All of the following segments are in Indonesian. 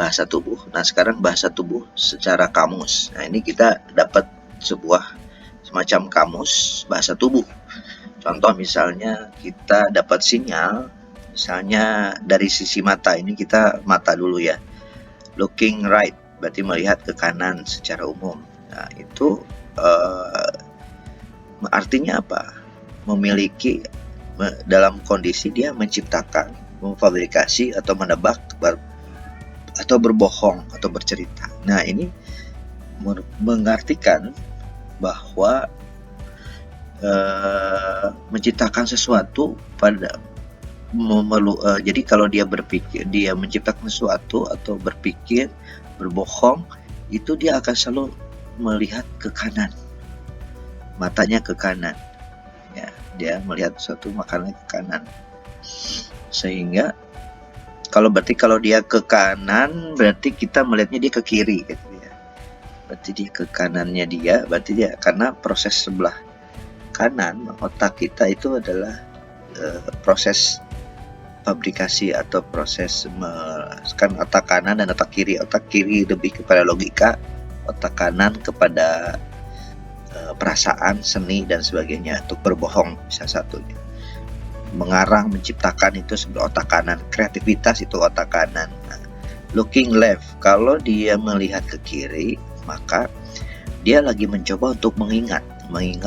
bahasa tubuh. Nah, sekarang bahasa tubuh secara kamus. Nah, ini kita dapat sebuah semacam kamus bahasa tubuh. Contoh misalnya kita dapat sinyal, misalnya dari sisi mata, ini kita mata dulu ya. Looking right, berarti melihat ke kanan secara umum. Nah, itu artinya apa? Memiliki dalam kondisi dia menciptakan, memfabrikasi atau menebak atau berbohong atau bercerita. Nah, ini mengartikan bahwa menciptakan sesuatu pada jadi kalau dia berpikir, dia menciptakan sesuatu atau berpikir berbohong, itu dia akan selalu melihat ke kanan, matanya ke kanan ya, dia melihat sesuatu makannya ke kanan, sehingga kalau dia ke kanan berarti kita melihatnya dia ke kiri gitu ya. Berarti dia ke kanannya dia, berarti dia, karena proses sebelah kanan otak kita itu adalah proses fabrikasi atau proses kan otak kanan dan otak kiri. Otak kiri lebih kepada logika, otak kanan kepada perasaan, seni dan sebagainya, untuk berbohong bisa satunya. Mengarang, menciptakan itu sebelah otak kanan, kreativitas itu otak kanan. Nah, looking left, kalau dia melihat ke kiri, maka dia lagi mencoba untuk mengingat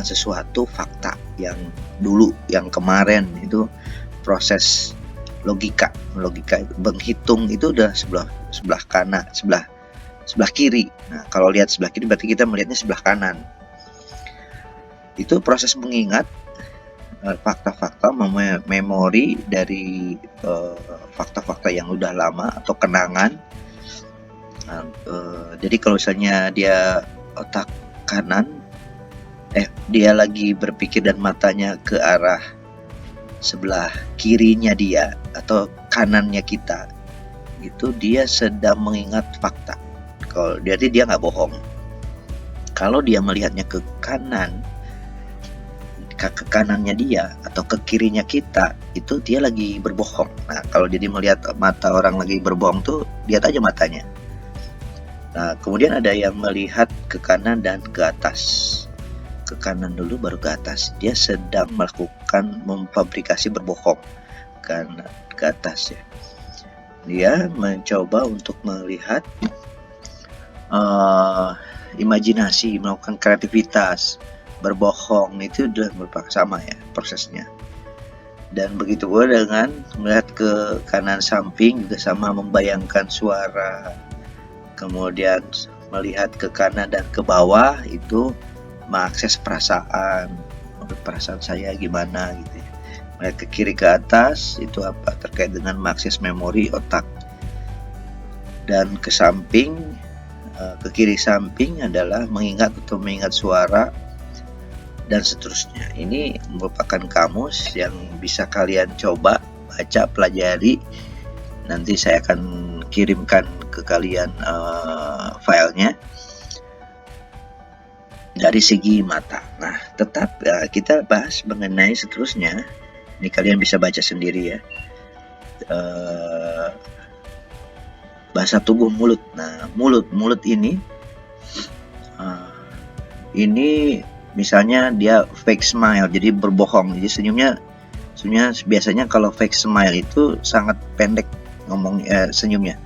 sesuatu fakta yang dulu, yang kemarin. Itu proses logika itu, menghitung itu udah sebelah kanan, sebelah kiri. Nah, kalau lihat sebelah kiri berarti kita melihatnya sebelah kanan. Itu proses mengingat fakta-fakta, memori dari fakta-fakta yang udah lama atau kenangan. Jadi kalau misalnya dia otak kanan, dia lagi berpikir dan matanya ke arah sebelah kirinya dia atau kanannya kita, itu dia sedang mengingat fakta. Kalau jadi dia nggak bohong. Kalau dia melihatnya ke kanan, ke kanannya dia atau ke kirinya kita, itu dia lagi berbohong. Nah, kalau jadi melihat mata orang lagi berbohong tuh, lihat aja matanya. Nah, kemudian ada yang melihat ke kanan dan ke atas. Ke kanan dulu baru ke atas. Dia sedang melakukan memfabrikasi berbohong kan ke atas ya. Dia mencoba untuk melihat imajinasi, melakukan kreativitas, berbohong. Itu sudah merupakan sama ya prosesnya. Dan begitu pula dengan melihat ke kanan samping juga sama, membayangkan suara. Kemudian melihat ke kanan dan ke bawah itu mengakses perasaan saya gimana gitu ya. Melihat ke kiri ke atas itu apa, terkait dengan mengakses memori otak. Dan ke samping, ke kiri samping adalah mengingat suara dan seterusnya. Ini merupakan kamus yang bisa kalian coba baca, pelajari. Nanti saya akan kirimkan ke kalian filenya dari segi mata. Nah, tetap kita bahas mengenai seterusnya. Ini kalian bisa baca sendiri ya. Bahasa tubuh mulut. Nah, mulut ini misalnya dia fake smile, jadi berbohong. Jadi senyumnya biasanya kalau fake smile itu sangat pendek senyumnya.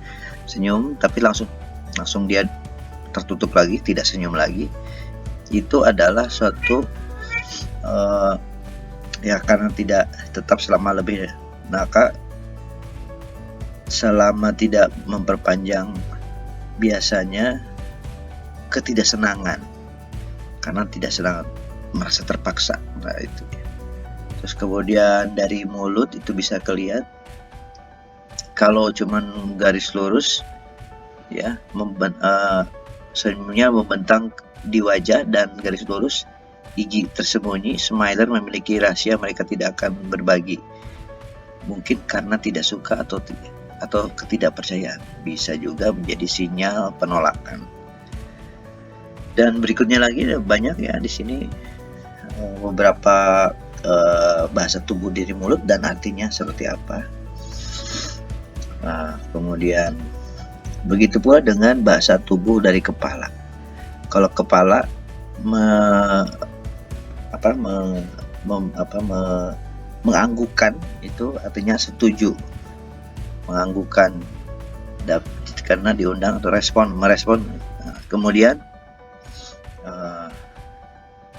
Senyum tapi langsung dia tertutup lagi, tidak senyum lagi. Itu adalah suatu karena tidak tetap selama lebih, maka selama tidak memperpanjang biasanya ketidaksenangan, karena tidak senang, merasa terpaksa. Nah, itu ya. Terus kemudian dari mulut itu bisa kelihatan kalau cuman garis lurus ya, senyumnya membentang di wajah dan garis lurus, gigi tersembunyi. Smiler memiliki rahasia mereka tidak akan berbagi, mungkin karena tidak suka atau ketidakpercayaan. Bisa juga menjadi sinyal penolakan. Dan berikutnya lagi banyak ya di sini beberapa bahasa tubuh dari mulut dan artinya seperti apa. Nah, kemudian Begitu pula dengan bahasa tubuh dari kepala. Kalau kepala menganggukkan, itu artinya setuju, menganggukkan karena diundang atau merespon. Kemudian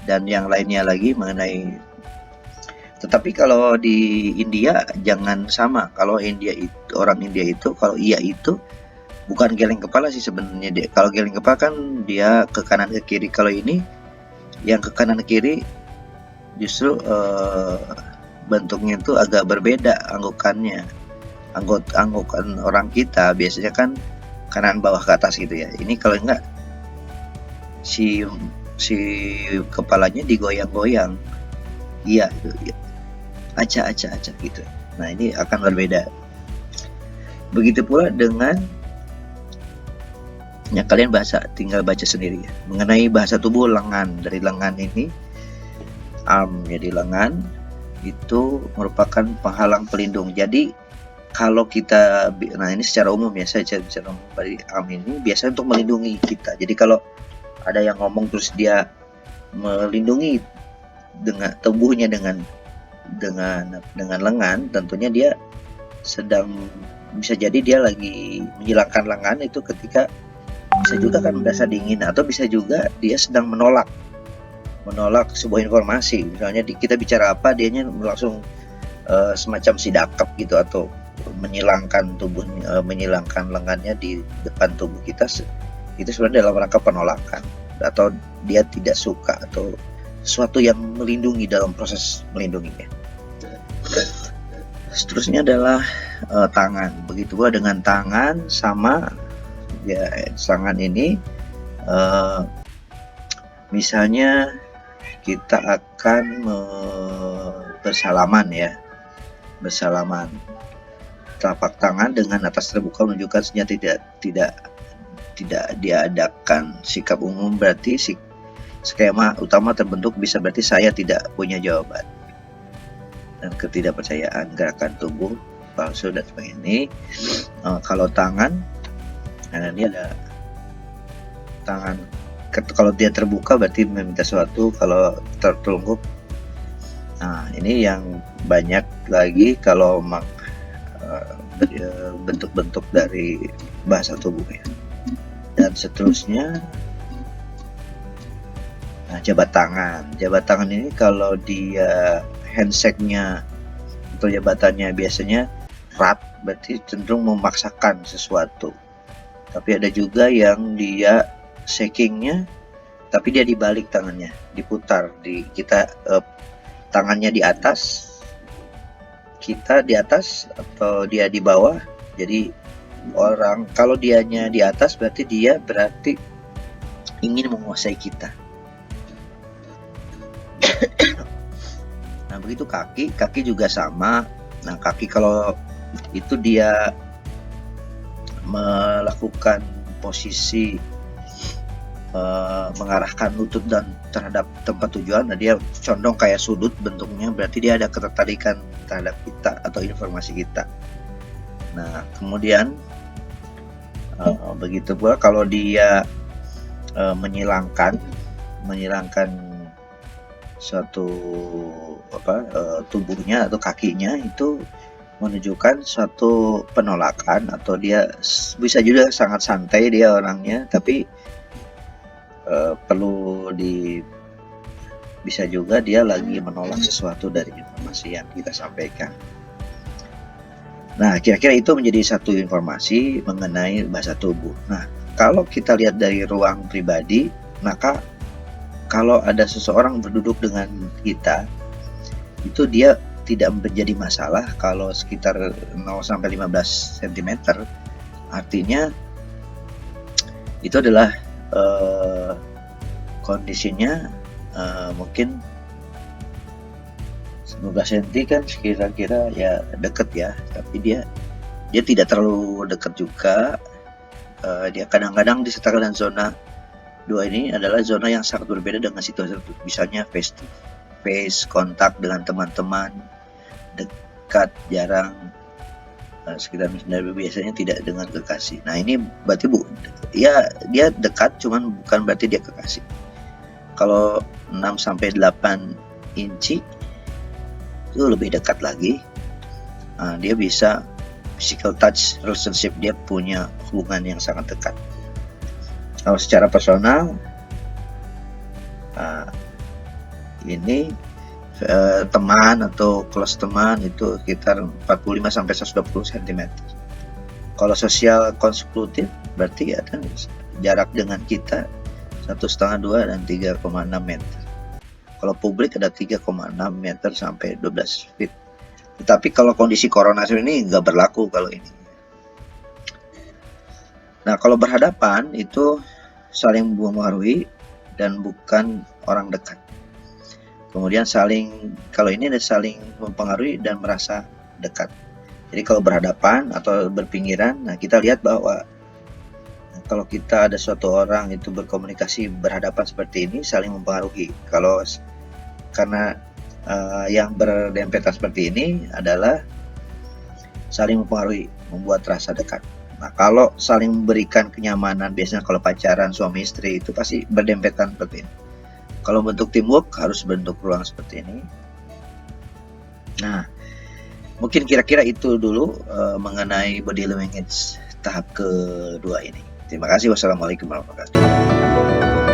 dan yang lainnya lagi mengenai. Tetapi kalau di India jangan sama. Kalau orang India itu kalau iya itu bukan geleng kepala sih sebenarnya dia. Kalau geleng kepala kan dia ke kanan ke kiri. Kalau ini yang ke kanan ke kiri justru bentuknya itu agak berbeda anggukannya. Anggukan orang kita biasanya kan kanan bawah ke atas gitu ya. Ini kalau enggak si kepalanya digoyang-goyang. Iya itu. Ya. Aca gitu. Nah, ini akan berbeda. Begitu pula dengan yang kalian tinggal baca sendiri ya. Mengenai bahasa tubuh lengan, dari lengan ini arm, jadi lengan itu merupakan penghalang pelindung. Jadi kalau kita, nah ini secara umum ya, saya secara umum dari arm ini biasa untuk melindungi kita. Jadi kalau ada yang ngomong terus dia melindungi dengan tubuhnya dengan lengan, tentunya dia sedang, bisa jadi dia lagi menghilangkan lengan itu ketika bisa juga kan merasa dingin, atau bisa juga dia sedang menolak sebuah informasi. Misalnya kita bicara apa, dianya langsung semacam sidakap gitu, atau menyilangkan menyilangkan lengannya di depan tubuh kita. Itu sebenarnya dalam rangka penolakan, atau dia tidak suka, atau sesuatu yang melindungi dalam proses melindunginya. Seterusnya adalah tangan. Begitu pula dengan tangan, sama ya, tangan ini misalnya kita akan bersalaman ya, telapak tangan dengan atas terbuka menunjukkan tidak diadakan sikap umum, berarti skema utama terbentuk, bisa berarti saya tidak punya jawaban, dan ketidakpercayaan, gerakan tubuh palsu dan sebagainya. Ini kalau tangan, nah ini ada tangan, kalau dia terbuka berarti meminta sesuatu, kalau tertelungkup. Nah, ini yang banyak lagi kalau bentuk-bentuk dari bahasa tubuh ya. Dan seterusnya, nah, jabat tangan ini kalau dia handshake-nya atau jabatannya biasanya erat, berarti cenderung memaksakan sesuatu. Tapi ada juga yang dia shakingnya tapi dia dibalik tangannya, diputar, kita tangannya di atas, kita di atas atau dia di bawah. Jadi orang kalau dianya di atas berarti dia ingin menguasai kita. Nah, begitu kaki juga sama. Nah, kaki kalau itu dia melakukan posisi mengarahkan lutut dan terhadap tempat tujuan, nah dia condong kayak sudut bentuknya, berarti dia ada ketertarikan terhadap kita atau informasi kita. Nah, kemudian begitu pula kalau dia menyilangkan suatu tubuhnya atau kakinya, itu menunjukkan suatu penolakan, atau dia bisa juga sangat santai dia orangnya, tapi bisa juga dia lagi menolak sesuatu dari informasi yang kita sampaikan. Nah, kira-kira itu menjadi satu informasi mengenai bahasa tubuh. Nah, kalau kita lihat dari ruang pribadi, maka kalau ada seseorang berduduk dengan kita, itu dia tidak menjadi masalah kalau sekitar 0-15 cm. Artinya itu adalah kondisinya mungkin 19 cm kan kira-kira ya deket ya, tapi dia tidak terlalu dekat juga. Dia kadang-kadang disertakan dengan zona 2 ini adalah zona yang sangat berbeda dengan situasi tertentu. Misalnya face to face, kontak dengan teman-teman, dekat, jarang, sekitar biasanya tidak dengan kekasih. Nah ini berarti ya dia dekat, cuman bukan berarti dia kekasih. Kalau 6-8 inci itu lebih dekat lagi. Dia bisa physical touch relationship, dia punya hubungan yang sangat dekat. Kalau secara personal, ini teman atau close teman itu sekitar 45-120 cm. Kalau sosial konsekutif berarti ada jarak dengan kita 1,5, 2 dan 3,6 meter. Kalau publik ada 3,6 meter sampai 12 feet. Tetapi kalau kondisi corona ini nggak berlaku kalau ini. Nah kalau berhadapan itu saling mempengaruhi dan bukan orang dekat. Kemudian kalau ini ada saling mempengaruhi dan merasa dekat. Jadi kalau berhadapan atau berpinggiran, nah kita lihat bahwa kalau kita ada suatu orang itu berkomunikasi berhadapan seperti ini, saling mempengaruhi. Karena yang berdempetan seperti ini adalah saling mempengaruhi, membuat rasa dekat. Nah kalau saling memberikan kenyamanan, biasanya kalau pacaran suami istri itu pasti berdempetan seperti ini. Kalau bentuk teamwork harus bentuk ruang seperti ini. Nah, mungkin kira-kira itu dulu mengenai body language tahap kedua ini. Terima kasih. Wassalamualaikum warahmatullahi wabarakatuh.